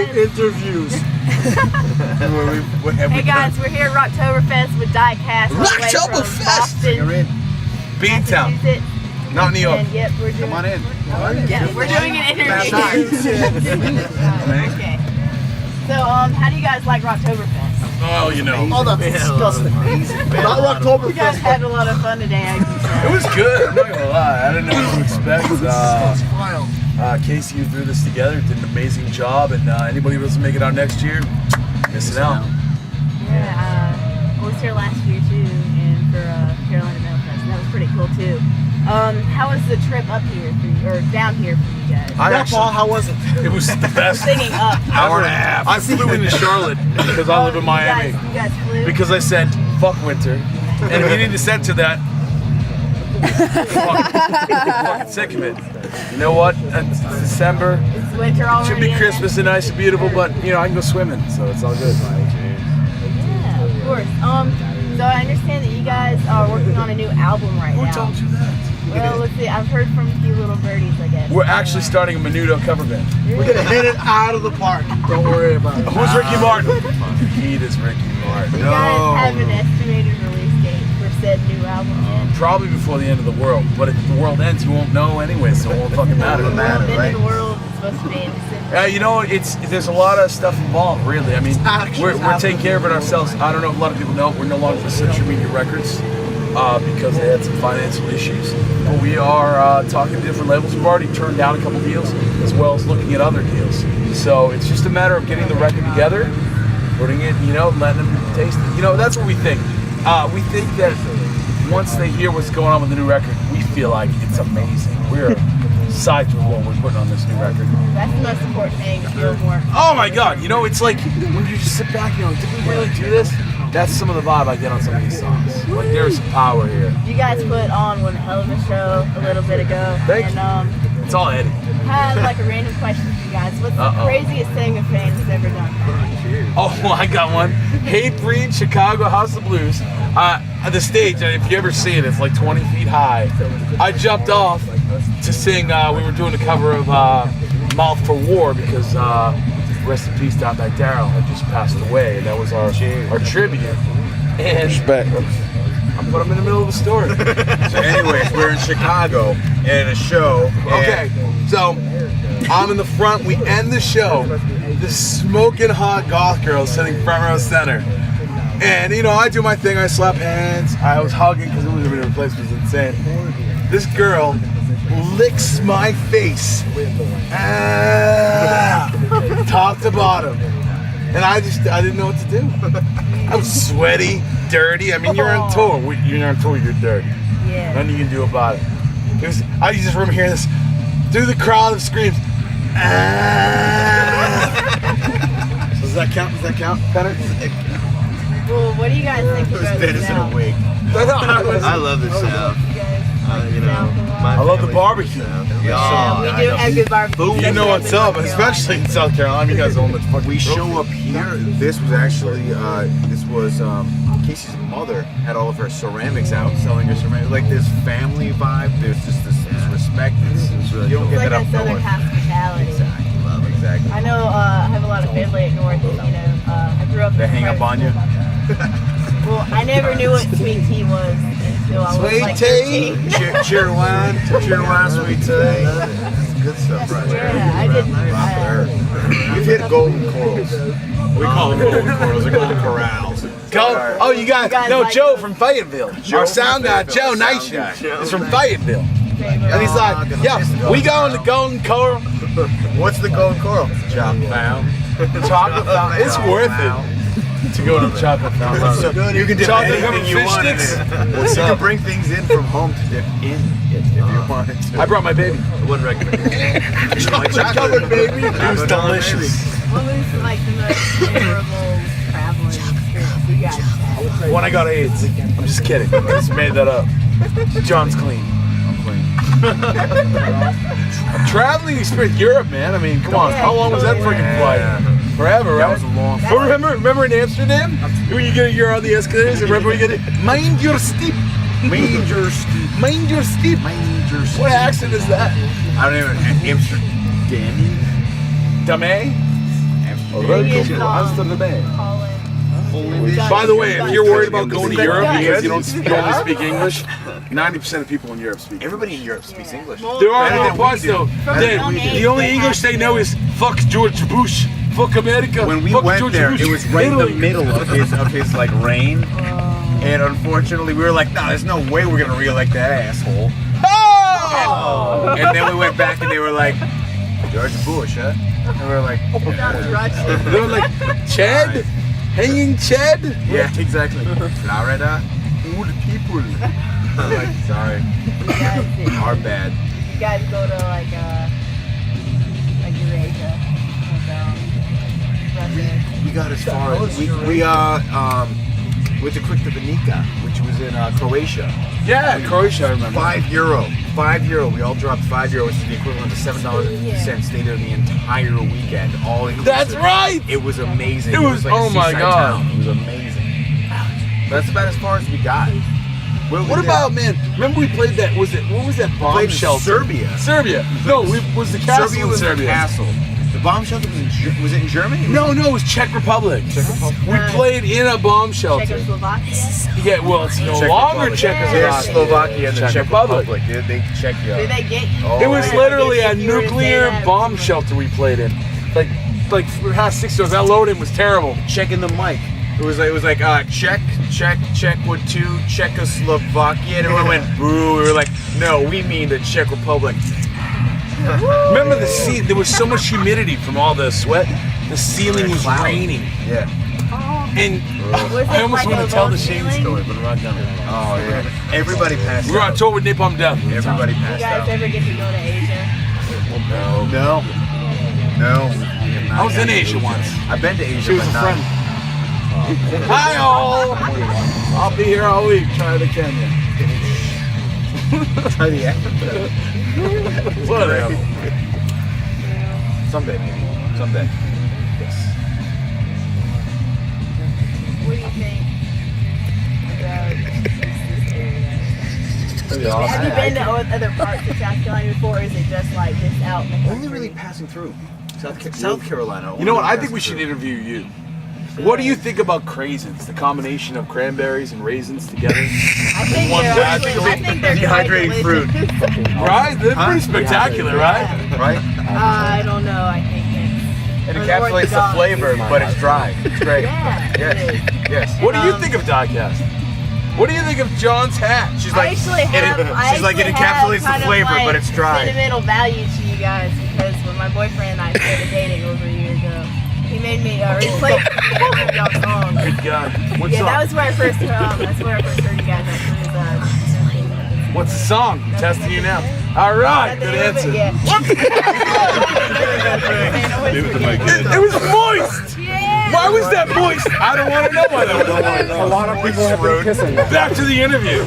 Great interviews. Hey guys, we're here at Rocktoberfest with Diecast. Rocktoberfest! You're in Beantown. Not New York. And yep, we're doing, Come on in. Yeah, we're doing an interview. Okay. So, how do you guys like Rocktoberfest? Oh, you know. Oh, that's disgusting. Not Rocktoberfest. You guys had a lot of fun today, I can It was good. I'm not gonna lie. I didn't know what to expect. Casey, who threw this together, did an amazing job, and anybody who doesn't make it out next year, missing out. Yeah, I was here last year too, and for Carolina Metal Fest, and that was pretty cool too. How was the trip up here for you, or down here for you guys? How was it? It was the best. Singing up. Hour and a half. I flew into Charlotte because I live in Miami. You guys flew? Because I said, fuck winter. And if you need to censor that, I'm fucking sick of it. You know what? It's December. It's winter already. Should be Christmas and nice and beautiful, but you know, I can go swimming, so it's all good. Yeah, of course. So I understand that you guys are working on a new album right now. Who told you that? Well, let's see. I've heard from a few little birdies, I guess. We're actually starting a Menudo cover band. We're gonna hit it out of the park. Don't worry about it. Who's Ricky Martin? He is Ricky Martin. Do you guys have an estimated release date for said new album? Probably before the end of the world. But if the world ends, you won't know anyway, so it won't fucking matter. The end of the world is supposed to be in December. You know, there's a lot of stuff involved, really. I mean, we're taking care of it ourselves. I don't know if a lot of people know, we're no longer with Century Media Records because they had some financial issues. But we are talking to different labels. We've already turned down a couple deals, as well as looking at other deals. So it's just a matter of getting the record together, putting it, you know, letting them taste it. You know, that's what we think. We think that once they hear what's going on with the new record, we feel like it's amazing. We're psyched with what we're putting on this new record. That's the most important thing, feel more. Oh my God, you know, it's like when you just sit back and you're like, did we really do this? That's some of the vibe I get on some of these songs. Like, there's power here. You guys put on one hell of a show a little bit ago. Thank you. It's all Eddie. I have like a random question for you guys. What's the craziest thing a fan has ever done? Oh, well, I got one. Hate Breed, Chicago House of Blues. The stage, if you ever see it, it's like 20 feet high. I jumped off to sing. We were doing a cover of Mouth for War because rest in peace, Dimebag Darrell had just passed away, and that was our tribute. And respect. But I'm in the middle of a story. So anyways, we're in Chicago and a show. Okay, so I'm in the front. We end the show. This smoking hot goth girl sitting front row center. And you know, I do my thing. I slap hands. I was hugging because it was a place. It was insane. This girl licks my face, top to bottom, and I didn't know what to do. I was sweaty, dirty. I mean, you're on tour. You're on tour. You're dirty. Yeah. Nothing you can do about it. I just remember hearing this through the crowd of screams. So does that count? Does that count, Petter? Well, what do you guys think about this now? I love this sound. You know, I love the barbecue. Yeah, we do have good barbecue. You know what's up, especially in South Carolina. You guys don't much fucking. We show up here. This was actually Casey's mother had all of her ceramics out, selling her ceramics. Like this family vibe. There's just this respect. It's really you don't get like that up Southern north. hospitality. Exactly. Love exactly. I know. I have a lot of family at North. And, you know, I grew up. They hang up on you. Well, I never knew what sweet tea was until I was like 13. Cheer wine, sweet tea. Good stuff right there. Yeah, I didn't. You've hit golden corals. We call them golden corals. They're golden corrals. Oh, you guys know like Joe from Fayetteville. Our sound guy, Joe Nation, is from Fayetteville. And he's like, yeah, we going to Golden Coral. What's the golden coral? Chocolate fountain. Chocolate fountain. It's worth it to go to the chocolate fountain. So you can dip anything you want in it. You can bring things in from home to dip in if you wanted to. I brought my baby. I wouldn't recommend it. Chocolate covered baby. It was delicious. What was like the most memorable traveling experience you guys had? When I got AIDS. I'm just kidding. I just made that up. John's clean. I'm clean. Traveling experience, Europe, man. I mean, come on. How long was that freaking flight? Forever, right? That was a long flight. But remember in Amsterdam? When you're on the escalators, and remember when you get it? Mind your steep. Mind your steep. Mind your steep. Mind your steep. What accent is that? I don't even. Amsterdam. Dame? By the way, if you're worried about going to Europe because you only speak English, 90% of people in Europe speak English. Everybody in Europe speaks English. There are little parts though. The only English they know is fuck George Bush, fuck America. When we fuck went George there, Bush, it was right Italy. in the middle of his like reign, and unfortunately, we were like, no, there's no way we're gonna re-elect that asshole. Oh! And then we went back, and they were like, George Bush, huh? And we were like, They were like, Chad? Hanging Chad? yeah, exactly. Florida, good people. I'm like, sorry, our bad. You guys go to like Eurasia, Russia. We got as far as we went to Kriktabanika, which was in Croatia. Yeah, Croatia, I remember. €5. We all dropped €5, which is the equivalent to $7.50. Stayed there the entire weekend, all inclusive. That's right! It was amazing. It was, like a oh my seaside God. town. It was amazing. But that's about as far as we got. What about, man, remember we played that, what was that bomb Played in shelter? Serbia. No, was the castle Serbia in was Serbia. the castle. The bomb shelter was it in Germany? No, it was Czech Republic. We played in a bomb shelter. Czechoslovakia. Yeah, well, it's no Czech Republic. There's Czechoslovakia. Slovakia and the Czech Czech Republic. Republic. They check you out. Did they get you? It was Yeah, literally a if you were to say nuclear that. bomb shelter we played in. Like for half 6 hours. That loading was terrible. Checking the mic. It was like check with 2 Czechoslovakia, and everyone went boo. We were like, no, we mean the Czech Republic. Remember the sea? There was so much humidity from all the sweat. The ceiling was raining, Yeah. and Was I it almost like want a to tell the low Shane ceiling? story, but I'm not gonna. Oh yeah. Everybody passed We were on out. tour with Napalm Death. Everybody You passed guys out. ever get to go to Asia? No. I was in Asia once. I've been to Asia, She was but a not. friend. Hi all! I'll be here all week. Try the Kenya. Try the act. Whatever. Someday, maybe. Someday. Yes. What do you think about this area? Have you been to other parts of South Carolina before, or is it just like this out in the country? Only really passing through. South Carolina. You know what? only I think we passing should through. interview you. What do you think about craisins? The combination of cranberries and raisins together? I think they're Dehydrating quite fruit. delicious. Right? They're pretty spectacular, right? Right? I don't know. I think It it's encapsulates the unorthodox. flavor, but it's dry. It's great. Yeah. Yes. it is. Yes. What do you think of Diecast? What do you think of John's hat? She's I like, actually have. she's like, it encapsulates the flavor, but it's dry. Sentimental value to you guys because when my boyfriend and I started dating over a year ago, he made me replay one of y'all's songs. Good God. What Yeah, song? that was where I first heard you guys. What's the song? I'm testing you now. All right, good answer. Yeah. It was moist. Why was that moist? I don't want to know why that was moist. A lot of people have been kissing. Back to the interview.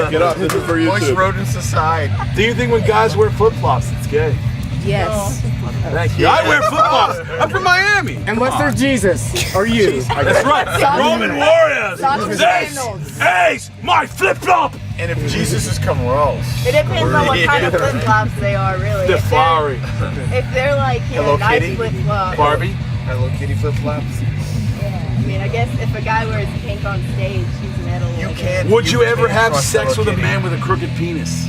Get up, this is for you Moist too. rodents aside. Do you think when guys wear flip-flops, it's gay? Yes. Thank you. I wear flip-flops. I'm from Miami. Unless they're Jesus or you. That's right. Roman warriors. Socks and Ace, sandals. Ace, my flip-flop. And if Jesus is coming, we're all. It depends on what kind of flip flops they are, really. They're flowery. If they're like, Hello nice Kitty? flip flops. Barbie. Hello Kitty flip flops. Yeah. I mean, I guess if a guy wears pink on stage, he's an idol. You can't. Would you ever can't have trust sex Hello with a Kitty. man with a crooked penis?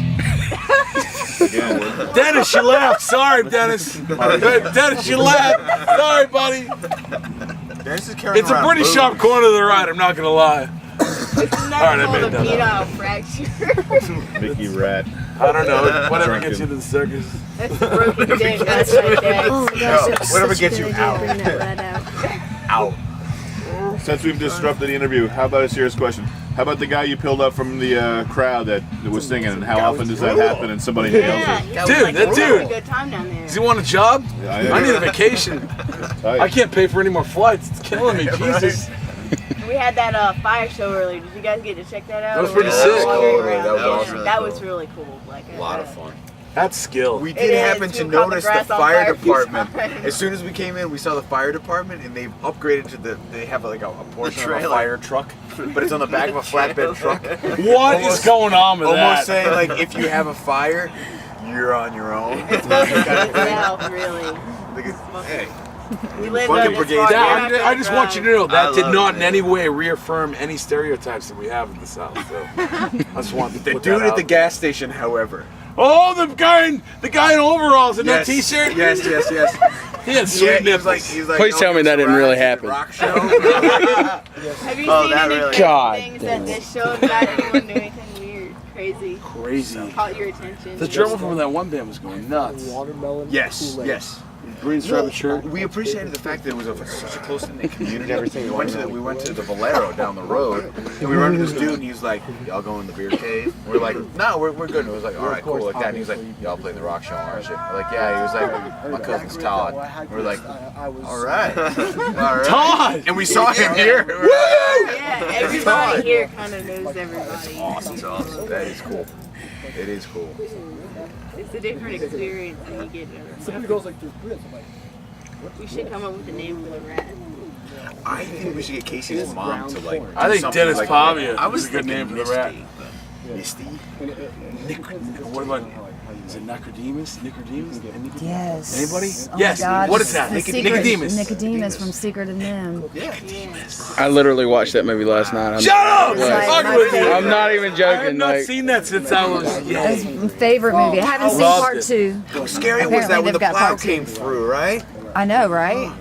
Dennis, you laughed. Sorry, Dennis. Dennis, you laughed. Sorry, buddy. Dennis is carrying It's a around pretty boobs. sharp corner to the right. I'm not gonna lie. Isn't All right, that I called made a that penile fracture? Mickey Rat. I don't know. Whatever gets you to the circus. That's a broken dick. That's right there. Oh gosh, No, that's whatever such a gets good you idea, out. bring that rat out. Out. Since we've disrupted the interview, how about a serious question? How about the guy you peeled up from the crowd that was singing, and how often does that happen and somebody nails Yeah, it? you guys Dude, like, that we're having dude. a good time down there. Does he want a job? Yeah, I need a vacation. I can't pay for any more flights. It's killing me. Jesus. We had that fire show earlier. Did you guys get to check that out? That was Or pretty were sick. you wandering That around? was Yeah, awesome. that was really cool. Like A lot of fun. That's skill. We It did is. happen to We caught the notice the grass on fire fire a few department. times. As soon as we came in, we saw the fire department, and they've upgraded to they have like a portion of a fire truck, but it's on the back of a flatbed truck. What is going on with Almost that? saying like, if you have a fire, you're on your own. It's mostly to the south, really. Hey, We live Fucking in brigade. this Yeah, I just want you to know I that did love not it, in any way reaffirm any stereotypes that we have in the South. So I just wanted to The put dude that at the out gas station, however. Oh, the guy in overalls and that T-shirt. Yes. He had sweet Yeah, he nipples. was like, Please tell me that didn't really happen. Rock show. Have you Oh, seen that any really- crazy God things damn that this show about anyone doing anything weird, crazy, Crazy. caught your attention? The drummer from that one band was going nuts. Yes. Green striped shirt. We appreciated the fact that it was such a close-knit community. Everything. We went to the Valero down the road, and we run into this dude, and he's like, "Y'all going to the beer cave?" We're like, "No, we're good." And it was like, "All right, cool," like that. And he's like, "Y'all play the rock show, aren't you?" We're like, "Yeah." He was like, "My cousin's Todd." We're like, "All right, all right." Todd! And we saw him here. Yeah, everybody here kind of knows everybody. Awesome. That is cool. It is cool. It's a different experience when you get We should come up with a name for the rat. I think we should get Casey's mom to like. I do think something Dennis like Pavia I was is a good thinking name for the rat. Misty. What about? Is it Nicodemus? Yes. Anybody? Oh Yes. My God. What is that? The secret- Nicodemus. Nicodemus from Secret of Nim. I literally watched that movie last night. Shut up! Like, Fuck my with you. I'm not even I have joking. not Like, seen that since I was That's young. my favorite movie. I haven't seen loved part it. 2. How scary was Apparently that when they've the got plow part 2. came through, right? I know, right?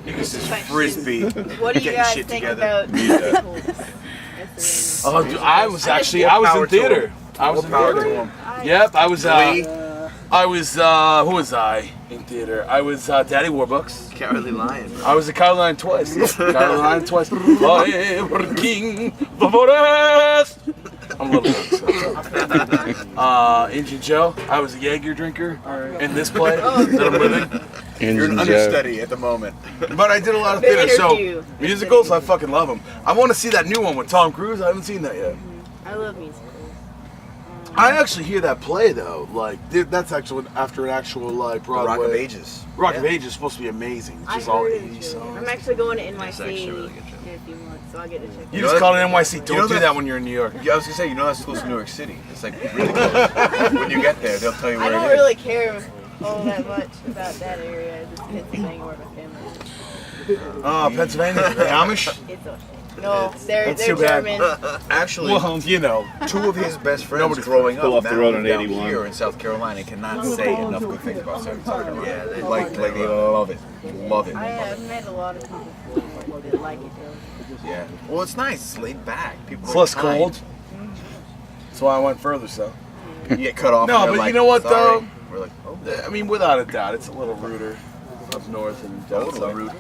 This is frisbee. What do you Getting guys shit think together. about musicals? That's the Oh, dude, I was in theater. I was in theater. Yep, I was. Who was I in theater? I was Daddy Warbucks. Can't really lie. I was a Caroline twice. Caroline twice. I am king of the forest. I'm a little young. Injun Joe. I was a Jaeger drinker in this play that I'm living. You're an understudy at the moment. But I did a lot of The theater, so interview. musicals, I fucking love them. I want to see that new one with Tom Cruise. I haven't seen that yet. I love musicals. I actually hear that play though. Like that's actually after an actual like Broadway. Rock of Ages. Rock of Ages is supposed to be amazing. It's I just all heard it 80s too. songs. I'm actually going to NYC actually a really good show. in a few months, so I'll get to check You it just out. call it NYC. Don't You know do that- that when you're in New York. Yeah, I was gonna say, you know that's close to New York City. It's like really close. When you get there, they'll tell you I where don't it is. really care all that much about that area. It's Pennsylvania where my family is. Oh, Pennsylvania, the Amish. It's a no, they're That's too bad. German. Actually, Well, you know. two of his best friends Nobody's growing pull up off the now road on down 81. here in South Carolina cannot say enough good things about South Carolina. Yeah, they like they love it. Love it. I have met a lot of people that like it though. Yeah. Well, it's nice. It's laid back. People It's are less kind. cold. That's why I went further. So. You get cut off. No, and they're but like, you know what, "Sorry." though? We're like, oh, I mean, without a doubt, it's a little ruder up north and down totally south. rude.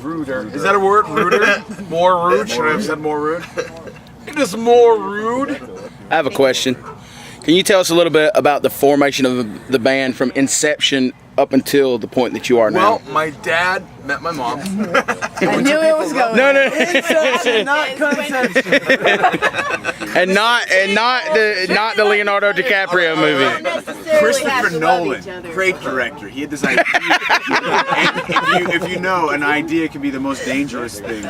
Ruder. Is that a word? Ruder? More rude? Should I have said more rude? It is more rude. I have a question. Can you tell us a little bit about the formation of the band from inception up until the point that you are now? Well, my dad met my mom. I knew it was going. No, no, Not concept. and not the Leonardo DiCaprio movie. Christopher Nolan, great director. He had this idea. And if you know, an idea can be the most dangerous thing.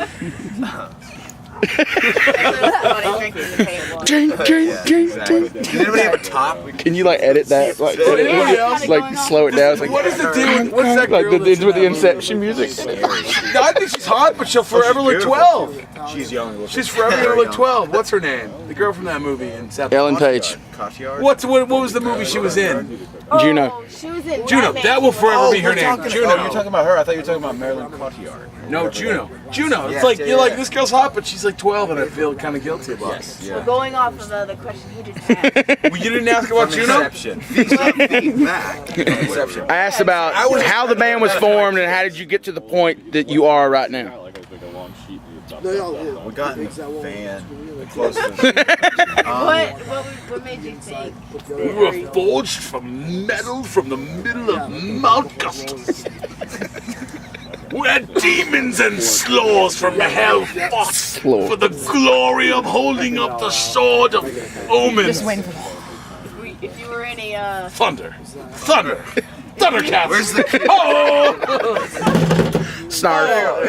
Drink. Did anybody have a top? Can you like edit that? Like, like slow it down. It's like, What is the deal? What is that like girl the, that's in with the that movie? Inception music? I think she's hot, but she'll forever look 12. She's young. She's forever gonna look 12. What's her name? The girl from that movie in South. Ellen Page. Cotillard? What was the movie she was in? Juno. Oh, she was in Juno. Batman. That will forever be her name. Oh, Juno. you're talking about her. I thought you were talking about Marilyn Cotillard. No, Juno. Juno. It's Yes, like yeah, you're like yeah. this girl's hot, but she's like 12, and I feel kind of guilty about it. Well, going off of the question you just asked. Well, you didn't ask about Juno. Inception. Inception. I asked about how the band was formed and how did you get to the point that you are right now. We got in the van. Close to What made you think? We were forged from metal from the middle of Mount Gustus. We're demons and slaws from hell fought for the glory of holding up the sword of omens. Just waiting for If you were in a Thunder. Thundercats. Where's the Snarf.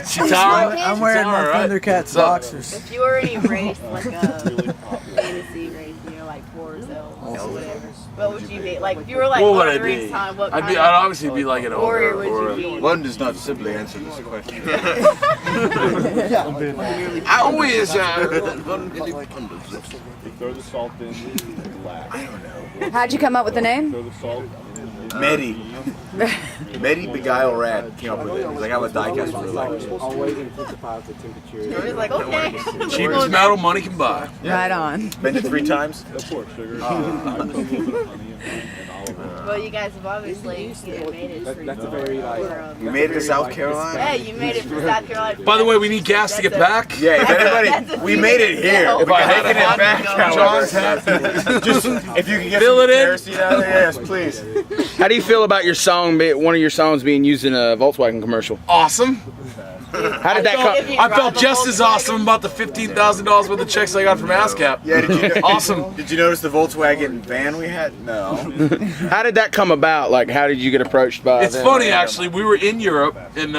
Chitara. I'm wearing my Thundercats boxers. if you were in a race like a fantasy race, you know, like Forza or whatever, What would you be? Like, if you were like What would Lord I of the Rings be? time, what I'd kind I'd of obviously be like an warrior ogre. would you be? One does not simply answer this question. I always, Throw the salt in. I don't know. How'd you come up with the name? Throw the salt. Mehdi Beguile Rad came up with it. He's like, I was Diecast for like. Always intensifies the temperature. So he's like, okay. cheapest metal money can buy. Right on. Bend it 3 times. No pork sugar. Well, you guys have obviously made it. That's a very We made it to South Carolina. Yeah, you made it from South Carolina. By the way, we need gas to get back. Yeah, if That's anybody, a we made it here. deal. If I had Taking a it back, John's however. hat. Just if you can get Fill some it in. kerosene out of there, yes, please. How do you feel about your song, one of your songs being used in a Volkswagen commercial? Awesome. How did that come? I felt just as awesome about the $15,000 worth of checks I got from ASCAP. Yeah, did you Awesome. Did you notice the Volkswagen van we had? No. How did that come about? Like, how did you get approached by It's them? funny, actually. We were in Europe, and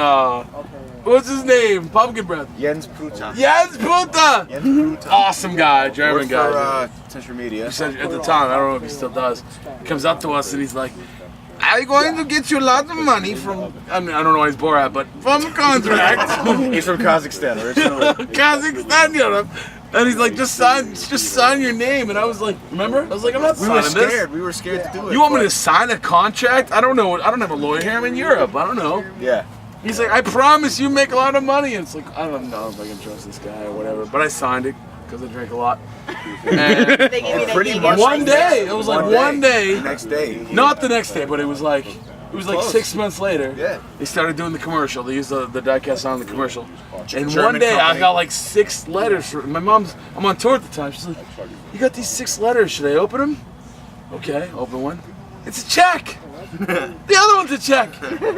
what's his name? Pumpkin Breath. Jens Pruta. Jens Puta. Jens Pruta. Awesome guy, German Worked guy. for Central Media. He said at the time, I don't know if he still does. He comes up to us and he's like, I'm going to get you a lot of money from, I mean, I don't know why he's Borat, but from a contract. He's from Kazakhstan originally. Kazakhstan, Europe. And he's like, just sign your name. And I was like, remember? I was like, I'm not We were signing scared. We were scared to do this. it. You want me to sign a contract? I don't know. I don't have a lawyer here. I'm in Europe. I don't know. Yeah. He's like, I promise you make a lot of money. And it's like, I don't know if I can trust this guy or whatever. But I signed it because I drank a lot. And They give you that Pretty gig much. every one day, it was like one day. The next day. Not the next day, but it was like Close. 6 months later. Yeah. They started doing the commercial. They used the Diecast song in the commercial. And German one day I company. got like 6 letters. My mom's, I'm on tour at the time. She's like, you got these 6 letters. Should I open them? Okay, open one. It's a check. The other one's a check.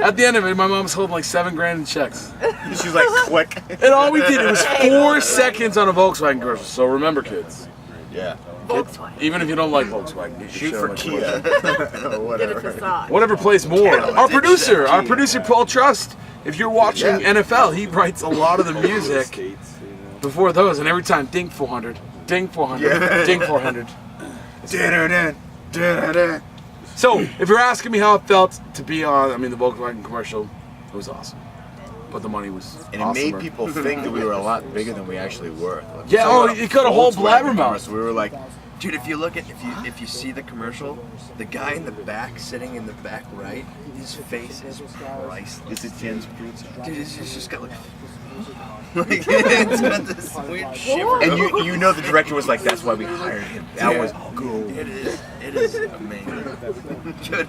At the end of it, my mom's holding like $7,000 in checks. She's like, click. And all we did, it was 4 seconds on a Volkswagen commercial. So remember, kids. Yeah. Volkswagen. Even if you don't like Volkswagen, you Shoot should for like Kia. Volkswagen. Or Get a whatever. facade. Whatever plays more. Our producer Paul Trust. If you're watching Yeah. NFL, he writes a lot of the music before those, and every time, ding 400, ding 400, Yeah. ding 400. Dun-dun-dun, dun-dun-dun. So, if you're asking me how it felt to be on, the Volkswagen commercial, it was awesome. But the money was And it made people think that we were a lot bigger than we actually were. Like, Yeah, so you got a whole Volkswagen blabbermouth. commercial, We were like, Dude, if you look at if you see the commercial, the guy in the back, sitting in the back right, his face is priceless. this is Jens Pruta. Dude, it's just got like it's got this weird shiver. And you know the director was like, that's why we hired him. That was cool. It is amazing. Good.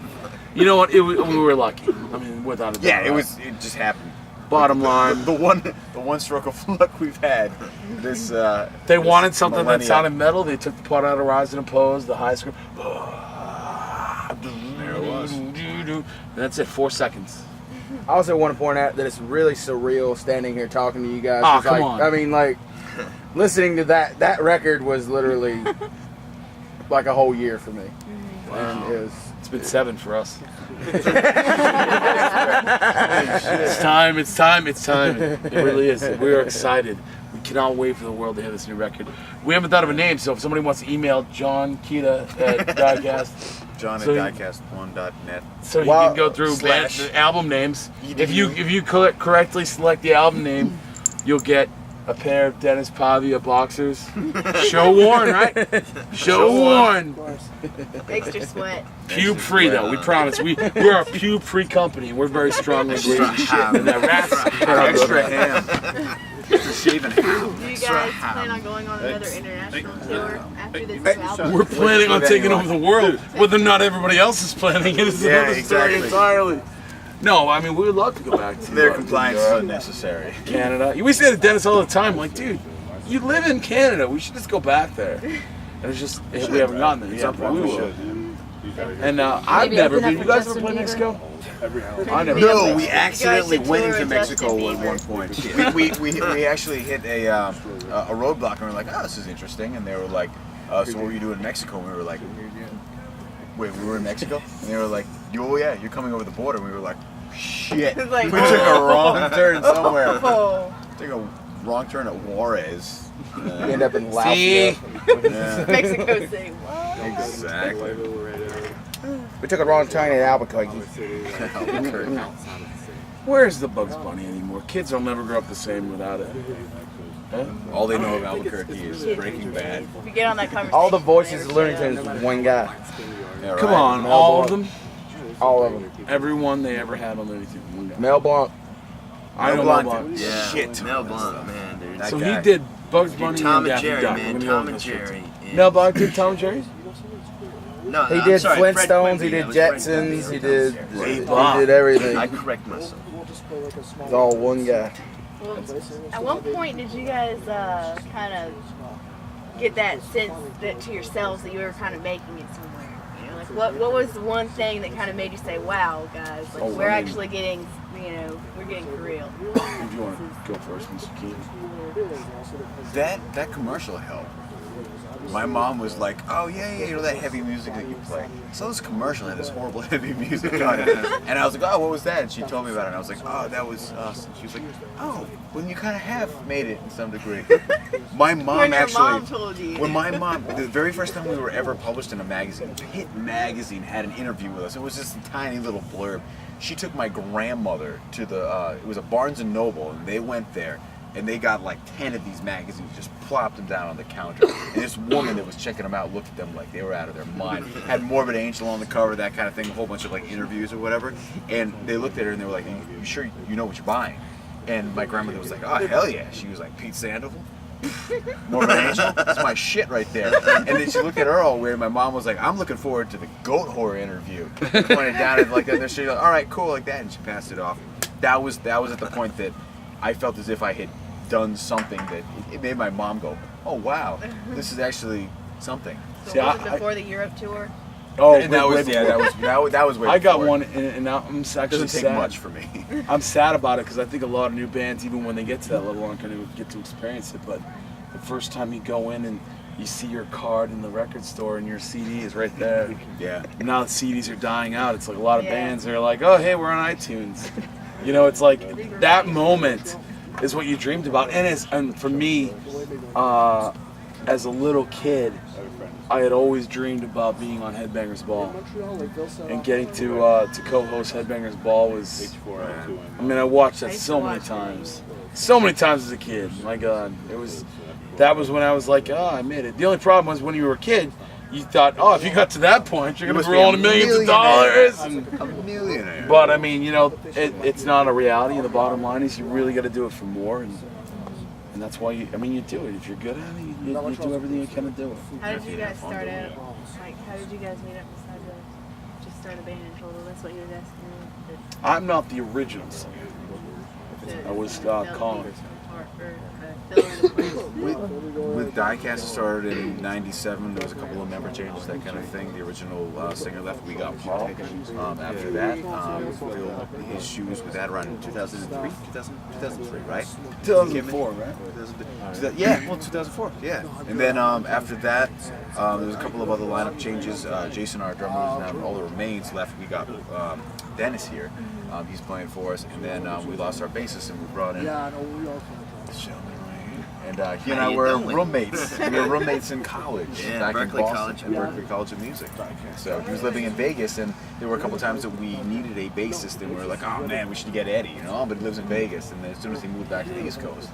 You know what? We were lucky. Without a doubt. Yeah, it just happened. Bottom line, The one stroke of luck we've had. This they wanted something that millennia. sounded metal. They took the part out of Rise and Oppose, the high script. There it was. And that's it, 4 seconds. I also want to point out that it's really surreal standing here talking to you guys. Aw, 'cause, come like, on. listening to that record was literally like a whole year for me. And it was. It's been 7 for us. It's time. It really is. We are excited. We cannot wait for the world to hear this new record. We haven't thought of a name, so if somebody wants to email John Kita at Diecast, John So- at diecast1.net. so he Wow. can go through Slash. the album names. If you correctly select the album name, you'll get a pair of Dennis Pavia boxers. Show worn, right? Show worn. Extra sweat. Pube free though, we promise. We're a pube free company. We're very strongly believe in that rats. Extra ham. Extra shaven ham. Do you guys plan on going on another international tour after this new album? We're planning on taking over the world, whether or not everybody else is planning it is Yeah, another story exactly. entirely. No, we would love to go back to Their compliance is unnecessary. Canada. We say to Dennis all the time, like, dude, you live in Canada. We should just go back there. And it's just we haven't gotten there. Yeah, we will. And I've Maybe never open up been. You for guys ever Justin play Bieber? Mexico? I never. No, we You accidentally guys should went tour into Mexico Justin at one Bieber. point. We actually hit a roadblock and we were like, oh, this is interesting. And they were like, so what were you doing in Mexico? And we were like, wait, we were in Mexico? And they were like, oh yeah, you're coming over the border. And we were like, shit. It's like, We took a wrong turn somewhere. Oh. Took a wrong turn at Juarez. You end up in Laos. See, Mexico City. What? Exactly. We took a wrong turn at Albuquerque. Where's the Bugs Bunny anymore? Kids will never grow up the same without it. Huh? All they know of Albuquerque is Breaking Bad. If you get on that conversation, All the voices of Looney Tunes is one guy. Yeah, Come right. on, Mel all of Blanc. them? All of them. Everyone they ever had on Looney Tunes. One guy. Mel Blanc. I know Blanc Mel Blanc. Yeah, Shit. Mel Blanc, man, dude. That So guy. he did Bugs Bunny Tom and Daffy Jerry, Duck. man. Let me Tom look and this shit. Jerry. Yeah. Mel Blanc did Tom and Jerry's? No, He I'm did sorry, Fred Flintstones, he Quimby. did That was Fred Jetsons, Quimby. he did Blanc. everything. I correct myself. It's all one guy. Well, at one point, did you guys kind of get that sense that to yourselves that you were kind of making it somewhere? You know, like what was one thing that kind of made you say, "Wow, guys, like we're actually getting, we're getting for real." If you want to go first, Mr. Keene. That commercial helped. My mom was like, "Oh yeah, you know that heavy music that you play." So this commercial had this horrible heavy music on it, and I was like, "Oh, what was that?" And she told me about it, and I was like, "Oh, that was us." And she was like, "Oh, well, you kind of have made it in some degree." My mom When your actually. mom told you. When my mom, the very first time we were ever published in a magazine, Hit Magazine had an interview with us. It was just a tiny little blurb. She took my grandmother to it was a Barnes & Noble, and they went there, and they got like 10 of these magazines, just plopped them down on the counter. And this woman that was checking them out looked at them like they were out of their mind. Had Morbid Angel on the cover, that kind of thing, a whole bunch of like interviews or whatever. And they looked at her and they were like, "You sure you know what you're buying?" And my grandmother was like, "Oh, hell yeah." She was like, "Pete Sandoval? Morbid Angel? That's my shit right there." And then she looked at her all weird. My mom was like, "I'm looking forward to the goat horror interview." Pointed down at like that. And she's like, "All right, cool," like that. And she passed it off. That was at the point that I felt as if I had done something that it made my mom go, "Oh wow, this is actually something." So See, was it before the Europe tour? Oh, And that was way. I got before. one, and I'm actually Doesn't take sad. much for me. I'm sad about it because I think a lot of new bands, even when they get to that level, aren't going to get to experience it. But the first time you go in and you see your card in the record store and your CD is right there. Yeah. Now the CDs are dying out. It's like a lot of Yeah. bands are like, "Oh, hey, we're on iTunes." You know, it's like that moment is what you dreamed about. And for me, as a little kid, I had always dreamed about being on Headbangers Ball, and getting to co-host Headbangers Ball was. I mean, I watched that so many times as a kid. My God, that was when I was like, "Oh, I made it." The only problem was when you were a kid, you thought, "Oh, if you got to that point, you're going to be rolling millions of dollars." And, A millionaire. but I mean, it's not a reality. And the bottom line is, you really got to do it for more, and that's why you do it. If you're good at it, you do everything you can to do it. How did you guys start out? Like, how did you guys meet up besides just start a band in total? That's what you was asking me. I'm not the original singer. I was Colin. With Diecast, it started in '97. There was a couple of member changes, that kind of thing. The original singer left. We got Paul. After that, filled his shoes with that around 2003, 2003, right? 2004, right? 2004. Yeah. And then after that, there was a couple of other lineup changes. Jason, our drummer, who's now all the remains, left. We got Dennis here. He's playing for us, and then we lost our bassist, and we brought in this gentleman right here. And he and I were roommates. We were roommates in college, back Berkeley in Boston, College. at Berkeley College of Music. So he was living in Vegas, and there were a couple times that we needed a bassist, and we were like, "Oh man, we should get Eddie," But he lives in Vegas, and then as soon as he moved back to the East Coast,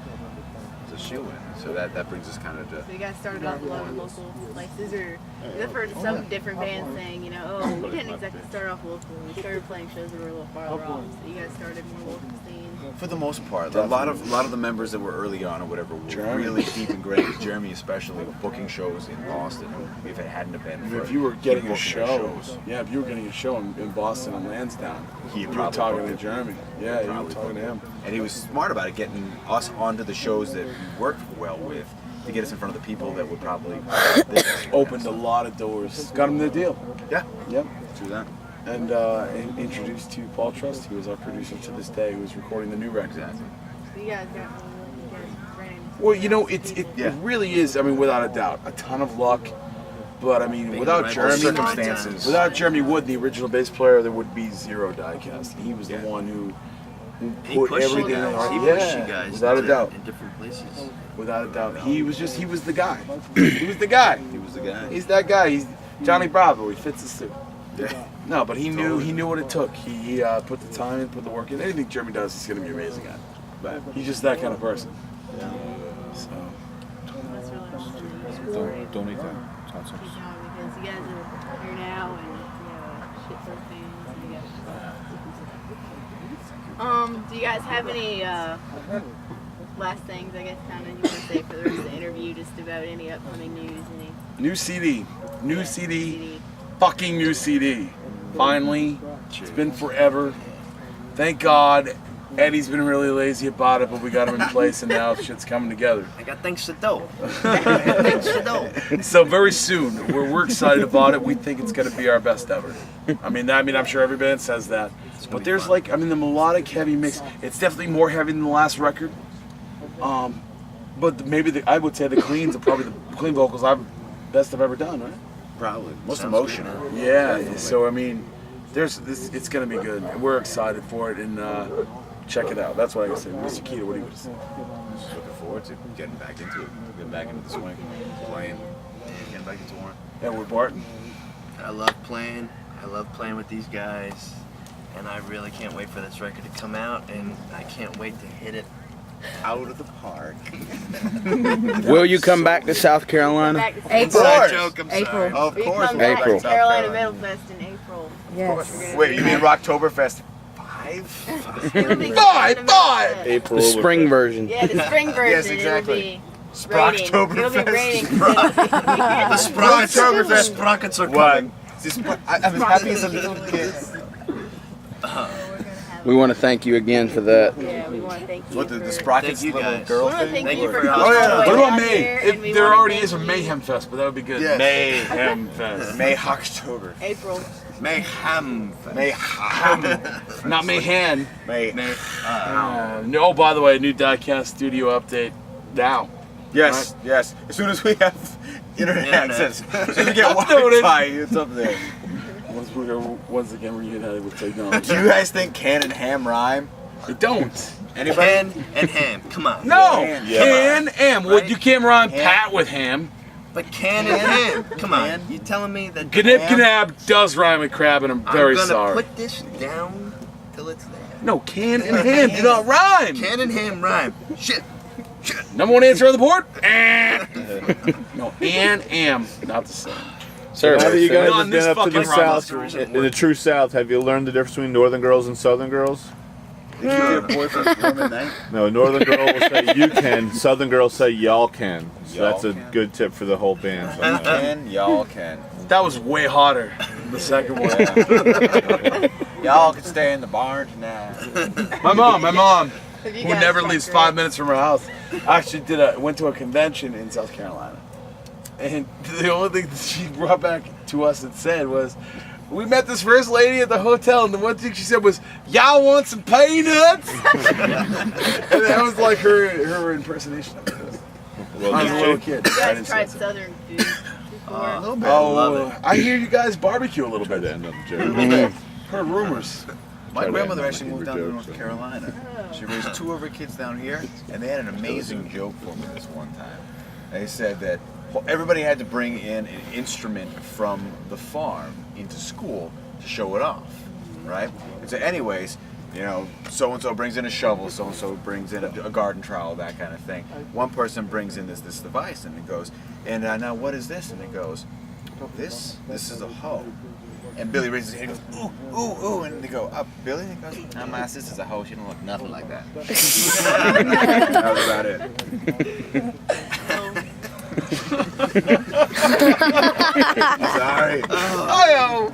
it's a shoe-in. So that brings us kind of to. So you guys started off loving local places, or I've heard some different bands saying, "Oh, we didn't exactly start off local. We started playing shows that were a little farther off." So you guys started more local scene. For the most part, a lot of the members that were early on or whatever were really deep ingrained. Jeremy especially, booking shows in Boston. If it hadn't have been, If you were getting a booking show, if you were getting a show in Boston on Lansdowne, you were talking to Jeremy. Yeah, you were talking to him. And he was smart about it, getting us onto the shows that we worked well with to get us in front of the people that would probably Opened a lot of doors. Got him the deal. Yeah, Yep. true that. And introduced to Paul Trust, who is our producer to this day, who's recording the new record. Exactly. So you guys ran Well, it really is. I mean, without a doubt, a ton of luck. But I mean, without right Jeremy, circumstances. without Jeremy Wood, the original bass player, there would be zero Diecast. He was the one who He put pushed you everything in guys. our He pushed you yeah, guys without a doubt. in different places. Without a doubt. He was the guy. He was the guy. He was the guy. He's that guy. He's Johnny Bravo. He fits the suit. Yeah. No, but he knew what it took. He put the time in, put the work in. Anything Jeremy does, he's gonna be amazing at. But he's just that kind of person. So That's really awesome. Don't eat that. Good job, because you guys are here now and shit ton of fans. And you guys, do you guys have any last things, I guess, kind of you want to say for the rest of the interview, just about any upcoming news, any new CD, fucking new CD. Finally, it's been forever. Thank God. Eddie's been really lazy about it, but we got him in place, and now shit's coming together. I got things to do. Things to do. So very soon, we're excited about it. We think it's going to be our best ever. I mean, I'm sure every band says that. But there's the melodic heavy mix. It's definitely more heavy than the last record. But maybe I would say the cleans are probably the clean vocals best I've ever done, right? Probably. Most emotional. Yeah. Definitely. So I mean, it's going to be good. And we're excited for it, and check it out. That's what I can say. Mr. Keita, what do you want to say? Just looking forward to getting back into it, getting back into the swing, playing, getting back into Warren. Edward Barton. I love playing. I love playing with these guys, and I really can't wait for this record to come out, and I can't wait to hit it Out of the park. Will you come back to South Carolina? back to April. Inside joke, I'm April. sorry. Of We course. come we're back back April. to South Carolina Carolina. Metal Fest in April. Yes. Wait, you mean Rocktoberfest 5? It'll be Five! Carolina Metal Fest. April. The spring version. Yeah, the spring version. Yes, exactly. It'll be raining. It'll be Rocktoberfest. raining. The sprockets, the sprockets are coming. I'm as happy as a little kid. We want to thank you again for that. Yeah, we want to thank you. What, the for- Sprockets Thank you, little guys. We girl want to thing? thank you you for for coming Oh, yeah. all the way What about out May? here, and we There wanna already thank is a you. Mayhem Fest, but that would be good. Yes. Mayhem Fest. May October. April. Mayhem. Not Mayhan. May. No, by the way, new Diecast studio update now. Yes, yes. As soon as we have internet Internet. access, as soon as we get Uploaded. Wi-Fi, it's up there. Once again, we're united with technology. Do you guys think can and ham rhyme? You don't. Anybody? Can and ham. Come on. No! Yeah. Can, am. Well, Right? you can't rhyme Ham. pat with ham. But can and ham. Come on. Can. You telling me that Gnip Ham. Gnab does rhyme with crab, and I'm very I'm gonna sorry. put this down till it's there. No, can and ham do not rhyme. Can and ham rhyme. Shit. Number one answer on the board? No, and am. Not the same. Sir, Now that you guys Not have in been this up to the fucking rhyme South, schools. in the true South, have you learned the difference between Northern girls and Southern girls? Did you get a boyfriend from at night? No, Northern girl will say you can, Southern girls say y'all can. So Y'all that's a can. good tip for the whole band. You can, y'all can. That was way hotter than the second one. Y'all can stay in the barn tonight. My mom, Have you who guys never talked leaves to 5 minutes from her house, actually went to a convention in South Carolina. And the only thing that she brought back to us and said was, we met this first lady at the hotel, and the one thing she said was, y'all want some peanuts? And that was like her impersonation of it. Well, I was a little DJ, kid. You I guys didn't tried say Southern food before. A little bit. Oh, Love it. I hear you guys barbecue a little try bit. to end on a joke. Heard rumors. My Try to grandmother end actually on a moved down to joke, North so. Carolina. She raised 2 of her kids down here, and they had an amazing joke for me this one time. They said that everybody had to bring in an instrument from the farm into school to show it off, right? And so anyways, you know, so-and-so brings in a shovel, so-and-so brings in a garden trowel, that kind of thing. One person brings in this device, and it goes, and now what is this? And it goes, this is a hoe. And Billy raises his hand and goes, ooh, ooh, ooh. And they go, up, Billy? And he goes, no, my sister's a hoe. She don't look nothing like that. That was about it. Sorry. Oh,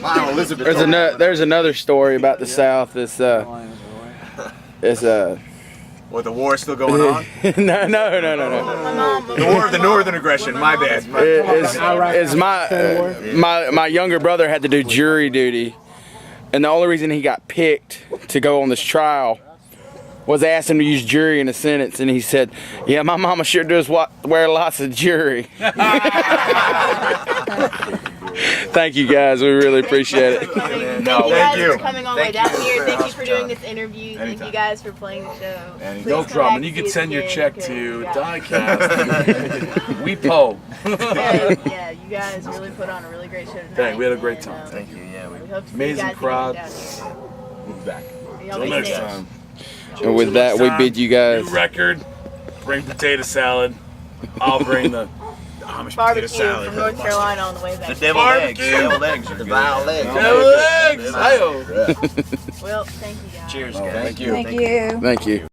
wow, Elizabeth. there's another story about the South. It's What, the war is still going on? no. My mom. The war of the northern aggression. My bad. Is my younger brother had to do jury duty, and the only reason he got picked to go on this trial was they asked him to use jury in a sentence, and he said, "Yeah, my mama sure does wear lots of jury." Thank you guys. We really appreciate it. Thank you No, guys thank you. for coming all the way Thank down you here. for Thank you for doing hospitality. this interview. Thank Anytime. you guys for playing the show. Anytime. Please No come problem. back You and can see send us your again, check because, to yeah. Diecast. We Poe. Yeah, you guys really put on a really great show tonight. Thank- we had a great and, time. Thank you. Yeah, We hope to see Amazing you guys crowd. again down here. We'll be back. Y'all Till be next safe. time. And with that, we bid you guys. New record. Bring potato salad. I'll bring the Amish Barbecue potato salad. from North Carolina on the way back. the deviled eggs. Barbecue. Deviled eggs are The good. vile eggs. deviled eggs. Ayo. Well, thank you guys. Cheers, guys. Thank you. Thank you. Thank you.